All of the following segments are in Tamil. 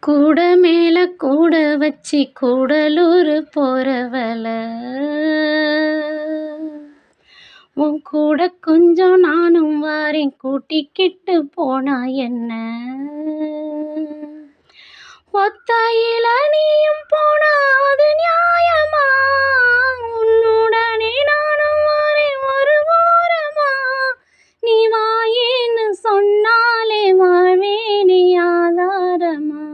கூட மேல கூட வச்சு கூடலூர் போறவள உன் கூட கொஞ்சம் நானும் வாரேன் கூட்டிக்கிட்டு போனா என்ன ஒத்தையில நீயும் போனா அது நியாயமா உன்னுடனே நானும் வாரேன் ஒரு ஓரமா நீ வாயேன்னு சொன்னாலே வாழ்வேனே ஆதாரமா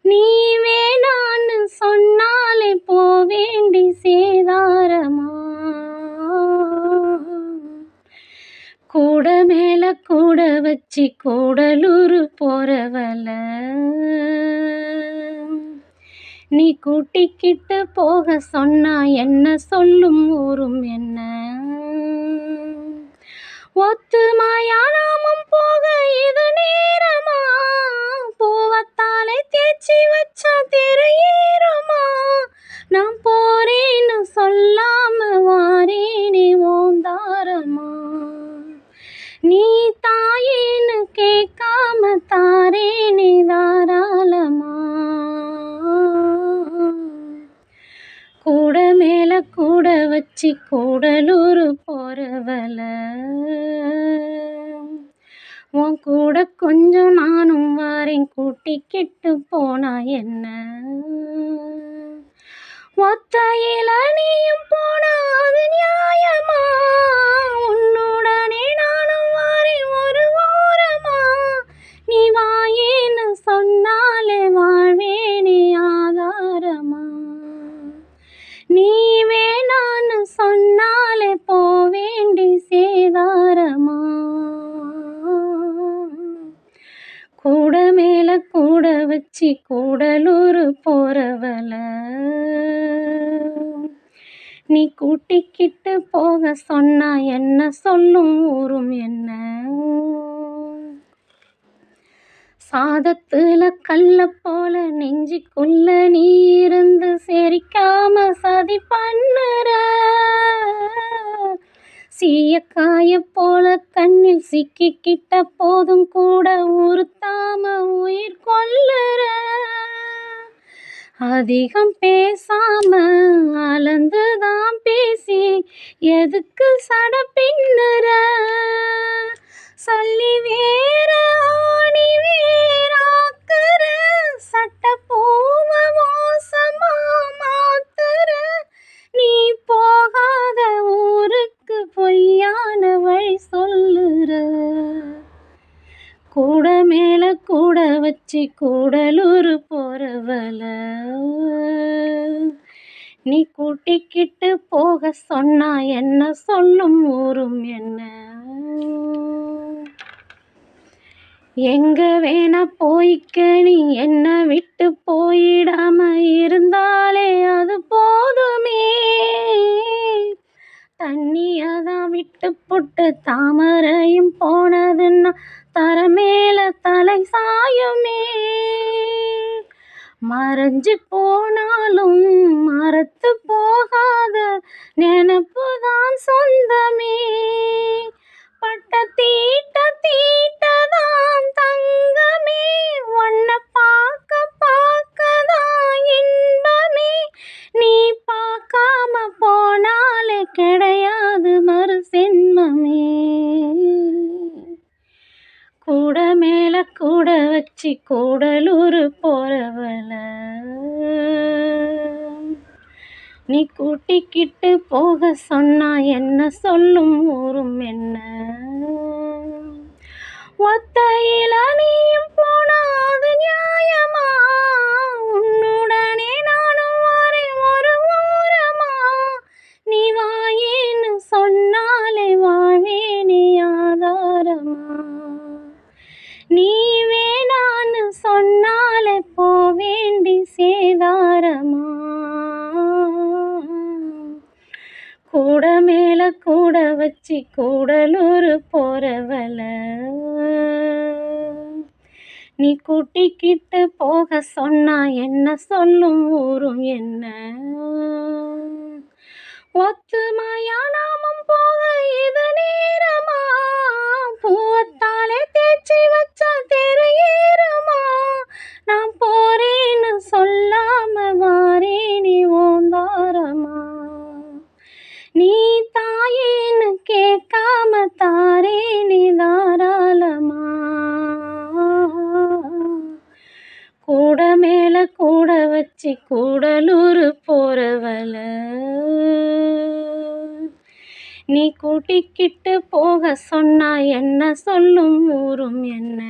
நீ வேணான்னு சொன்னாலே போவேண்டி சேதாரமா கூட மேல கூட வச்சு கூடலூர் போறவள நீ கூட்டிக்கிட்டு போக சொன்னா என்ன சொல்லும் ஊரும் என்ன ஒத்துமையா நாமும் போக இது நேரமா பூவத்தாலே தேய்ச்சி வச்சா தெரு ஏறுமா நான் போறேன்னு சொல்லாம வாரேனே ஓந்தாரமா நீ தாயேன்னு கேட்காம தாரேனே தாராளமா கூட மேல கூட வச்சு கூடலூர் போறவள உன் கூட கொஞ்சம் நானும் வாரேன் கூட்டிக்கிட்டு போனா என்ன ஒத்தையில நீயும் போனா அது நியாயமா உன்னுடனே நானும் வாரேன் ஒரு ஓரமா நீ வாயேன்னு சொன்னாலே வாழ்வேனே ஆதாரமா நீ வேணான்னு சொன்னாலே போவேண்டி சேதாரமா கூட மேல கூட வச்சு கூடலூர் போறவள நீ கூட்டிக்கிட்டு போக சொன்னா என்ன சொல்லும் ஊரும் என்ன சாதத்துல கல்ல போல நெஞ்சுக்குள்ள நீ இருந்து செரிக்காம சதி பண்ணுற சீயக்காய போல கண்ணில் சிக்கிக்கிட்ட போதும் கூட உறுத்தாம உயிர் கொள்ளுற அதிகம் பேசாம அளந்துதான் பேசி எதுக்கு சட பின்னுற சொல்லி வேற ஆணி வேறாக்குற சட்ட பூவ வாசமா மாத்துற நீ போகாத ஊருக்கு பொய்யான வழி சொல்லுற கூட மேல கூட வச்சு கூடலூர் போறவள நீ கூட்டிக்கிட்டு போக சொன்னா என்ன சொல்லும் ஊரும் என்ன எங்க வேணா போய்க்க நீ என்ன விட்டு போயிடாம இருந்தாலே அது போதுமே தண்ணியதான் விட்டு புட்டு தாமரையும் போனதுன்னா தர மேல தலை சாயுமே மறைஞ்சு போனாலும் மறத்து போகாத நினப்புதான் சொந்தமே பட்ட தீட்டதான் தங்கமே உன்ன பார்க்கதான் இன்பமே நீ பார்க்காம போனாலே கிடையாது மறு சென்மமே கூட மேல கூட வச்சு கூடலூர் போறவள நீ கூட்டிக்கிட்டு போக சொன்னா என்ன சொல்லும் ஊரும் என்ன ஒத்தையில நீயும் போனா அது நியாயமா உன்னுடனே நானும் வாரேன் ஒரு ஓரமா நீ வாயேன்னு சொன்னாலே வாழ்வேனே ஆதாரமா நீ வேணான்னு சொன்னாலே போவேண்டி சேதாரமா கூட மேல கூட வச்சு கூடலூர் போறவள நீ கூட்டிக்கிட்டு போக சொன்னா என்ன சொல்லும் ஊரும் என்ன ஒத்துமையா நாமும் போக இது நேரமா பூவத்தாலே தேய்ச்சி வச்சா தெரு ஏறுமா கூட மேல கூட வச்சு கூடலூர் போறவள நீ கூட்டிக்கிட்டு போக சொன்னா என்ன சொல்லும் ஊரும் என்ன